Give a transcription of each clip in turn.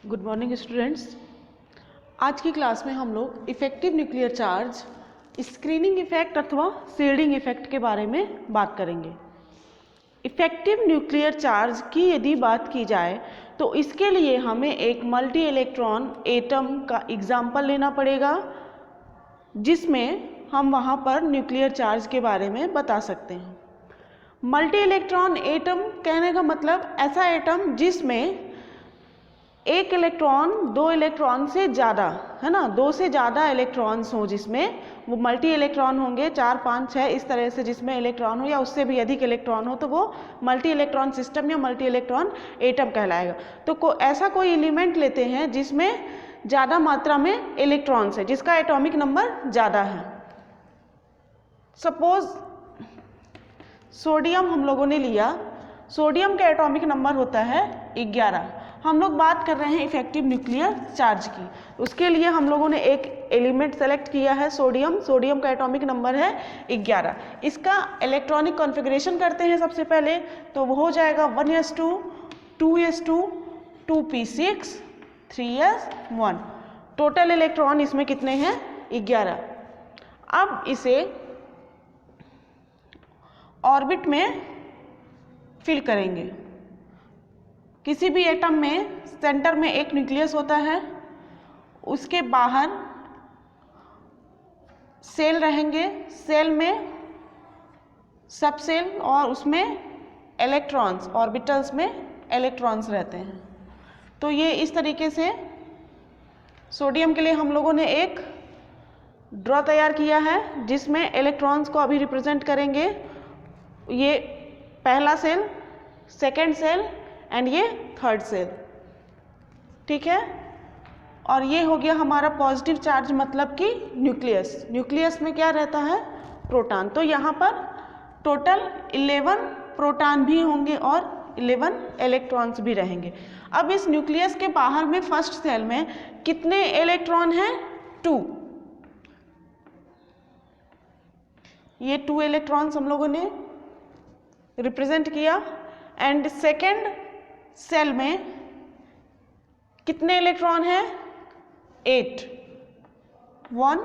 Good morning students. आज की class में हम लोग effective nuclear charge, screening effect अथवा शील्डिंग इफेक्ट के बारे में बात करेंगे। इफेक्टिव न्यूक्लियर चार्ज की यदि बात की जाए तो इसके लिए हमें एक मल्टी इलेक्ट्रॉन एटम का एग्जाम्पल लेना पड़ेगा, जिसमें हम वहाँ पर न्यूक्लियर चार्ज के बारे में बता सकते हैं। मल्टी इलेक्ट्रॉन एटम कहने का मतलब ऐसा एटम जिसमें एक इलेक्ट्रॉन दो इलेक्ट्रॉन से ज़्यादा, है ना, दो से ज़्यादा इलेक्ट्रॉन्स हो, जिसमें वो मल्टी इलेक्ट्रॉन होंगे, 4, 5, 6 इस तरह से, जिसमें इलेक्ट्रॉन हो या उससे भी अधिक इलेक्ट्रॉन हो तो वो मल्टी इलेक्ट्रॉन सिस्टम या मल्टी इलेक्ट्रॉन एटम कहलाएगा। तो ऐसा कोई एलिमेंट लेते हैं जिसमें ज़्यादा मात्रा में इलेक्ट्रॉन्स है, जिसका एटॉमिक नंबर ज़्यादा है। सपोज सोडियम हम लोगों ने लिया, सोडियम का एटॉमिक नंबर होता है 11। हम लोग बात कर रहे हैं इफेक्टिव न्यूक्लियर चार्ज की। उसके लिए हम लोगों ने एक एलिमेंट सेलेक्ट किया है सोडियम। सोडियम का एटॉमिक नंबर है 11। इसका इलेक्ट्रॉनिक कॉन्फ़िगरेशन करते हैं सबसे पहले, तो वो हो जाएगा 1s2 2s2 2p6 3s1। Total electron इसमें कितने हैं? 11। अब इसे ऑर्बिट में फिल करेंगे। किसी भी एटम में सेंटर में एक न्यूक्लियस होता है, उसके बाहर सेल रहेंगे, सेल में सब सेल और उसमें इलेक्ट्रॉन्स, ऑर्बिटल्स में इलेक्ट्रॉन्स रहते हैं। तो ये इस तरीके से सोडियम के लिए हम लोगों ने एक ड्रॉ तैयार किया है, जिसमें इलेक्ट्रॉन्स को अभी रिप्रेजेंट करेंगे। ये पहला सेल, सेकेंड सेल एंड ये थर्ड सेल, ठीक है। और ये हो गया हमारा पॉजिटिव चार्ज, मतलब कि न्यूक्लियस। न्यूक्लियस में क्या रहता है? प्रोटॉन। तो यहाँ पर टोटल 11 प्रोटॉन भी होंगे और 11 इलेक्ट्रॉन्स भी रहेंगे। अब इस न्यूक्लियस के बाहर में फर्स्ट सेल में कितने इलेक्ट्रॉन हैं? 2। ये 2 इलेक्ट्रॉन्स हम लोगों ने रिप्रेजेंट किया। एंड सेकेंड सेल में कितने इलेक्ट्रॉन हैं? 8। 1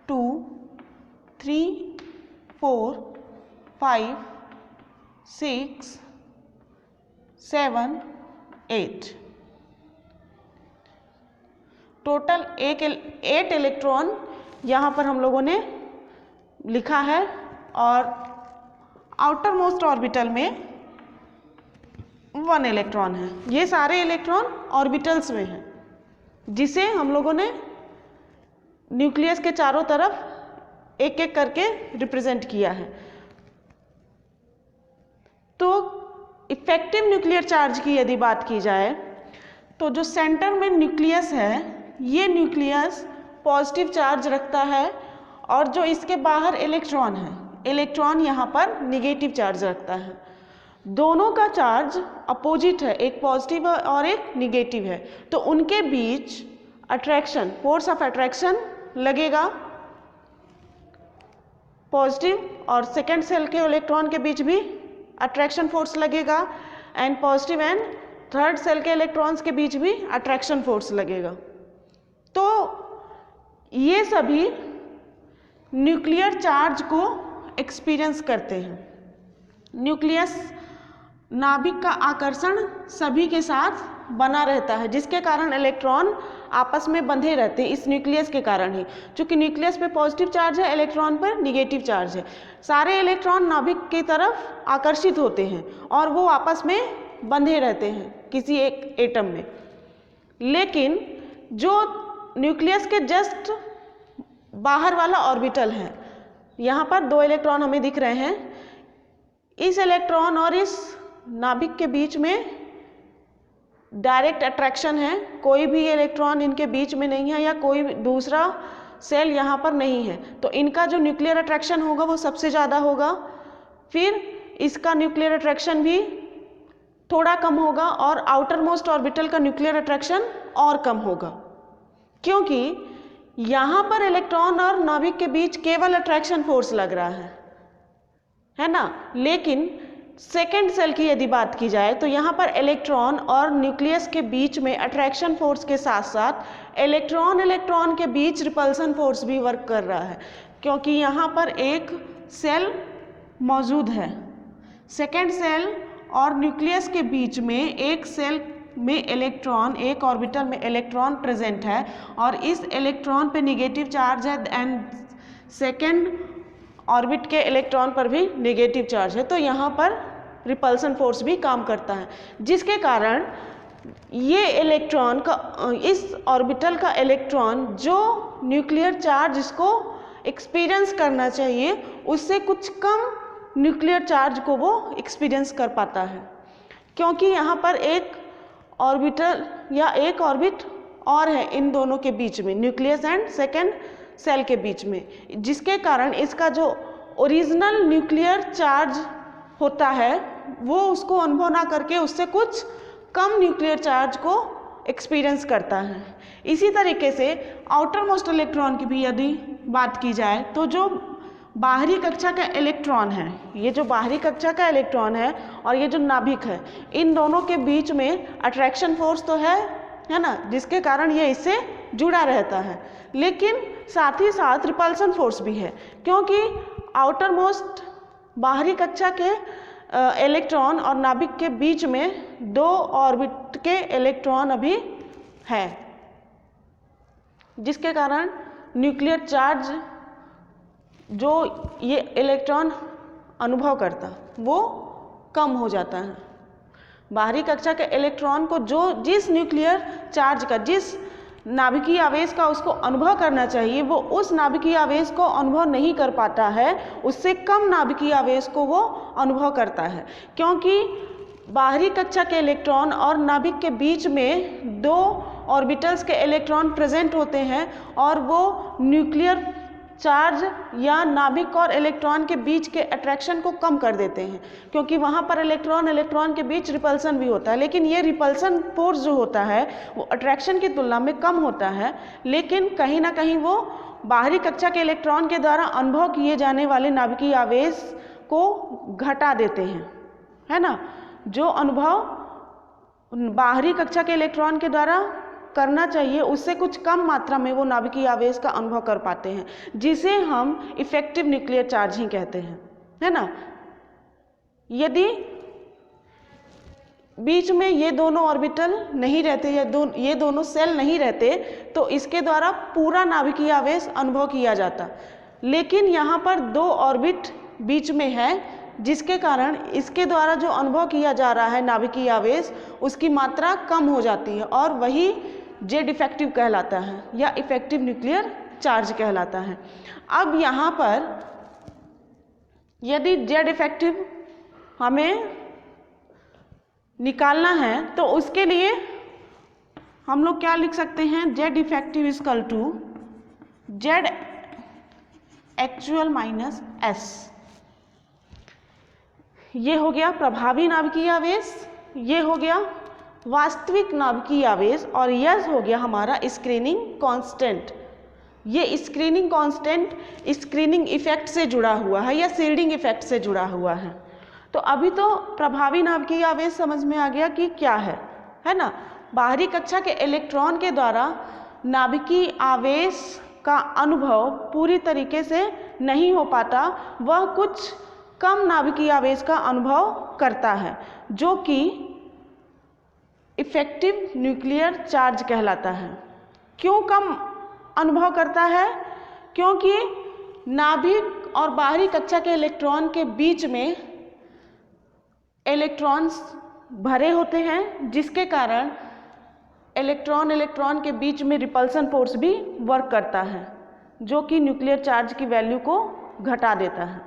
2 3 4 5 6 7 8। टोटल 8 इलेक्ट्रॉन यहाँ पर हम लोगों ने लिखा है। और आउटर मोस्ट ऑर्बिटल में 1 इलेक्ट्रॉन है। ये सारे इलेक्ट्रॉन ऑर्बिटल्स में हैं, जिसे हम लोगों ने न्यूक्लियस के चारों तरफ एक एक करके रिप्रेजेंट किया है। तो इफेक्टिव न्यूक्लियर चार्ज की यदि बात की जाए तो जो सेंटर में न्यूक्लियस है, ये न्यूक्लियस पॉजिटिव चार्ज रखता है, और जो इसके बाहर इलेक्ट्रॉन है, इलेक्ट्रॉन यहाँ पर निगेटिव चार्ज रखता है। दोनों का चार्ज अपोजिट है, एक पॉजिटिव और एक निगेटिव है। तो उनके बीच अट्रैक्शन, फोर्स ऑफ अट्रैक्शन लगेगा। पॉजिटिव और सेकेंड सेल के इलेक्ट्रॉन के बीच भी अट्रैक्शन फोर्स लगेगा, and positive and third cell के इलेक्ट्रॉन्स के बीच भी अट्रैक्शन फोर्स लगेगा। तो ये सभी न्यूक्लियर चार्ज को एक्सपीरियंस करते हैं। न्यूक्लियस, नाभिक का आकर्षण सभी के साथ बना रहता है, जिसके कारण इलेक्ट्रॉन आपस में बंधे रहते हैं, इस न्यूक्लियस के कारण ही। चूंकि न्यूक्लियस पे पॉजिटिव चार्ज है, इलेक्ट्रॉन पर निगेटिव चार्ज है, सारे इलेक्ट्रॉन नाभिक की तरफ आकर्षित होते हैं और वो आपस में बंधे रहते हैं किसी एक एटम में। लेकिन जो न्यूक्लियस के जस्ट बाहर वाला ऑर्बिटल है, यहाँ पर 2 इलेक्ट्रॉन हमें दिख रहे हैं। इस इलेक्ट्रॉन और इस नाभिक के बीच में डायरेक्ट अट्रैक्शन है, कोई भी इलेक्ट्रॉन इनके बीच में नहीं है, या कोई दूसरा सेल यहाँ पर नहीं है। तो इनका जो न्यूक्लियर अट्रैक्शन होगा वो सबसे ज़्यादा होगा। फिर इसका न्यूक्लियर अट्रैक्शन भी थोड़ा कम होगा, और आउटर मोस्ट ऑर्बिटल का न्यूक्लियर अट्रैक्शन और कम होगा, क्योंकि यहाँ पर इलेक्ट्रॉन और नाभिक के बीच केवल अट्रैक्शन फोर्स लग रहा है ना। लेकिन सेकेंड सेल की यदि बात की जाए तो यहाँ पर इलेक्ट्रॉन और न्यूक्लियस के बीच में अट्रैक्शन फोर्स के साथ साथ इलेक्ट्रॉन इलेक्ट्रॉन के बीच रिपल्सन फोर्स भी वर्क कर रहा है, क्योंकि यहाँ पर एक सेल मौजूद है। सेकेंड सेल और न्यूक्लियस के बीच में एक सेल में इलेक्ट्रॉन, एक ऑर्बिटल में इलेक्ट्रॉन प्रेजेंट है और इस इलेक्ट्रॉन पे निगेटिव चार्ज है एंड सेकेंड ऑर्बिट के इलेक्ट्रॉन पर भी नेगेटिव चार्ज है। तो यहाँ पर रिपल्सन फोर्स भी काम करता है, जिसके कारण ये इलेक्ट्रॉन का, इस ऑर्बिटल का इलेक्ट्रॉन जो न्यूक्लियर चार्ज इसको एक्सपीरियंस करना चाहिए उससे कुछ कम न्यूक्लियर चार्ज को वो एक्सपीरियंस कर पाता है, क्योंकि यहाँ पर एक ऑर्बिटल या एक ऑर्बिट और है इन दोनों के बीच में, न्यूक्लियस एंड सेकेंड सेल के बीच में, जिसके कारण इसका जो ओरिजिनल न्यूक्लियर चार्ज होता है वो उसको अनुभव ना करके उससे कुछ कम न्यूक्लियर चार्ज को एक्सपीरियंस करता है। इसी तरीके से आउटर मोस्ट इलेक्ट्रॉन की भी यदि बात की जाए तो जो बाहरी कक्षा का इलेक्ट्रॉन है, ये जो बाहरी कक्षा का इलेक्ट्रॉन है और ये जो नाभिक है, इन दोनों के बीच में अट्रैक्शन फोर्स तो है ना, जिसके कारण ये इससे जुड़ा रहता है, लेकिन साथ ही साथ रिपल्सन फोर्स भी है, क्योंकि आउटर मोस्ट बाहरी कक्षा के इलेक्ट्रॉन और नाभिक के बीच में दो ऑर्बिट के इलेक्ट्रॉन अभी है, जिसके कारण न्यूक्लियर चार्ज जो ये इलेक्ट्रॉन अनुभव करता वो कम हो जाता है। बाहरी कक्षा के इलेक्ट्रॉन को जो जिस न्यूक्लियर चार्ज का, जिस नाभिकीय आवेश का उसको अनुभव करना चाहिए वो उस नाभिकीय आवेश को अनुभव नहीं कर पाता है, उससे कम नाभिकीय आवेश को वो अनुभव करता है, क्योंकि बाहरी कक्षा के इलेक्ट्रॉन और नाभिक के बीच में दो ऑर्बिटल्स के इलेक्ट्रॉन प्रेजेंट होते हैं और वो न्यूक्लियर चार्ज या नाभिक और इलेक्ट्रॉन के बीच के अट्रैक्शन को कम कर देते हैं, क्योंकि वहाँ पर इलेक्ट्रॉन इलेक्ट्रॉन के बीच रिपल्सन भी होता है, लेकिन ये रिपल्सन फोर्स जो होता है वो अट्रैक्शन की तुलना में कम होता है, लेकिन कहीं ना कहीं वो बाहरी कक्षा के इलेक्ट्रॉन के द्वारा अनुभव किए जाने वाले नाभिकीय आवेश को घटा देते हैं, है ना। जो अनुभव बाहरी कक्षा के इलेक्ट्रॉन के द्वारा करना चाहिए उससे कुछ कम मात्रा में वो नाभिकीय आवेश का अनुभव कर पाते हैं, जिसे हम इफेक्टिव न्यूक्लियर चार्ज ही कहते हैं, है ना। यदि बीच में ये दोनों ऑर्बिटल नहीं रहते या ये दोनों सेल नहीं रहते तो इसके द्वारा पूरा नाभिकीय आवेश अनुभव किया जाता, लेकिन यहाँ पर दो ऑर्बिट बीच में है, जिसके कारण इसके द्वारा जो अनुभव किया जा रहा है नाभिकीय आवेश उसकी मात्रा कम हो जाती है और वही जेड इफेक्टिव कहलाता है या इफेक्टिव न्यूक्लियर चार्ज कहलाता है। अब यहाँ पर यदि जेड इफेक्टिव हमें निकालना है तो उसके लिए हम लोग क्या लिख सकते हैं, Z effective equal to Z actual minus S. ये हो गया प्रभावी नाभिकीय आवेश, ये हो गया वास्तविक नाभिकीय आवेश और यह हो गया हमारा स्क्रीनिंग कांस्टेंट। ये स्क्रीनिंग कांस्टेंट स्क्रीनिंग इफेक्ट से जुड़ा हुआ है या शील्डिंग इफेक्ट से जुड़ा हुआ है। तो अभी तो प्रभावी नाभिकीय आवेश समझ में आ गया कि क्या है ना। बाहरी कक्षा के इलेक्ट्रॉन के द्वारा नाभिकीय आवेश का अनुभव पूरी तरीके से नहीं हो पाता, वह कुछ कम नाभिकीय आवेश का अनुभव करता है, जो कि इफेक्टिव न्यूक्लियर चार्ज कहलाता है। क्यों कम अनुभव करता है? क्योंकि नाभिक और बाहरी कक्षा के इलेक्ट्रॉन के बीच में इलेक्ट्रॉन्स भरे होते हैं, जिसके कारण इलेक्ट्रॉन इलेक्ट्रॉन के बीच में रिपल्सन फोर्स भी वर्क करता है, जो कि न्यूक्लियर चार्ज की वैल्यू को घटा देता है।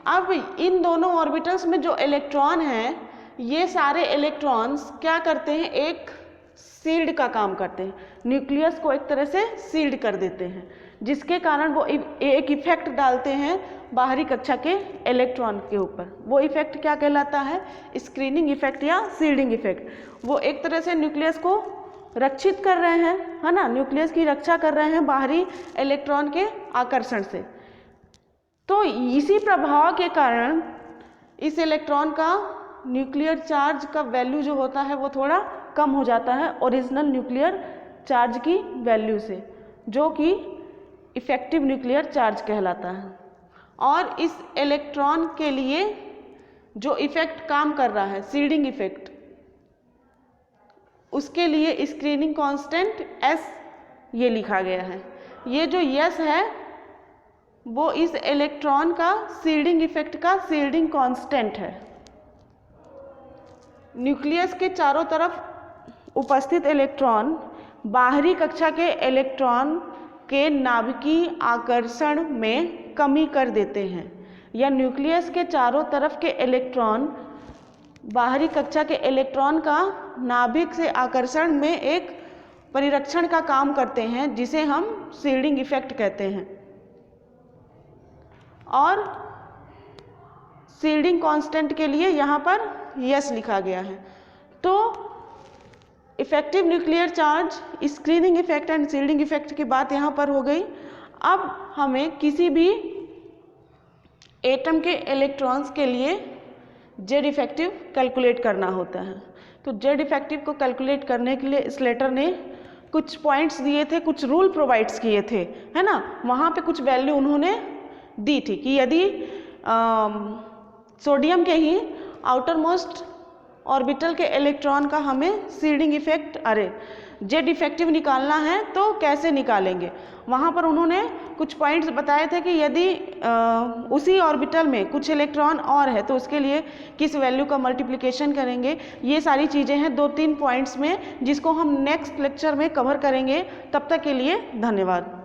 अब इन दोनों ऑर्बिटल्स में जो इलेक्ट्रॉन हैं, ये सारे इलेक्ट्रॉन्स क्या करते हैं, एक शील्ड का काम करते हैं, न्यूक्लियस को एक तरह से शील्ड कर देते हैं, जिसके कारण वो एक इफेक्ट डालते हैं बाहरी कक्षा के इलेक्ट्रॉन के ऊपर। वो इफेक्ट क्या कहलाता है, स्क्रीनिंग इफेक्ट या शील्डिंग इफेक्ट। वो एक तरह से न्यूक्लियस को रक्षित कर रहे हैं, है ना, न्यूक्लियस की रक्षा कर रहे हैं बाहरी इलेक्ट्रॉन के आकर्षण से। तो इसी प्रभाव के कारण इस इलेक्ट्रॉन का न्यूक्लियर चार्ज का वैल्यू जो होता है वो थोड़ा कम हो जाता है ओरिजिनल न्यूक्लियर चार्ज की वैल्यू से, जो कि इफेक्टिव न्यूक्लियर चार्ज कहलाता है। और इस इलेक्ट्रॉन के लिए जो इफेक्ट काम कर रहा है, सीडिंग इफेक्ट, उसके लिए स्क्रीनिंग कांस्टेंट S ये लिखा गया है। ये जो S है वो इस इलेक्ट्रॉन का सीडिंग इफेक्ट का सीडिंग कांस्टेंट है। न्यूक्लियस के चारों तरफ उपस्थित इलेक्ट्रॉन बाहरी कक्षा के इलेक्ट्रॉन के नाभिकीय आकर्षण में कमी कर देते हैं, या न्यूक्लियस के चारों तरफ के इलेक्ट्रॉन बाहरी कक्षा के इलेक्ट्रॉन का नाभिक से आकर्षण में एक परिरक्षण का काम करते हैं, जिसे हम सीडिंग इफेक्ट कहते हैं। और सीडिंग कांस्टेंट के लिए यहाँ पर S लिखा गया है। तो effective nuclear charge, screening effect and seeding effect की बात यहाँ पर हो गई। अब हमें किसी भी एटम के इलेक्ट्रॉन्स के लिए जेड इफेक्टिव कैलकुलेट करना होता है। तो जेड इफेक्टिव को कैलकुलेट करने के लिए स्लेटर ने कुछ पॉइंट्स दिए थे, कुछ रूल प्रोवाइड्स किए थे, है ना। वहाँ पे कुछ वैल्यू उन्होंने दी थी कि यदि सोडियम के ही आउटर मोस्ट ऑर्बिटल के इलेक्ट्रॉन का हमें सीडिंग इफेक्ट, जेड इफेक्टिव निकालना है तो कैसे निकालेंगे। वहाँ पर उन्होंने कुछ पॉइंट्स बताए थे कि यदि उसी ऑर्बिटल में कुछ इलेक्ट्रॉन और है तो उसके लिए किस वैल्यू का मल्टीप्लिकेशन करेंगे। ये सारी चीज़ें हैं 2-3 पॉइंट्स में, जिसको हम नेक्स्ट लेक्चर में कवर करेंगे। तब तक के लिए धन्यवाद।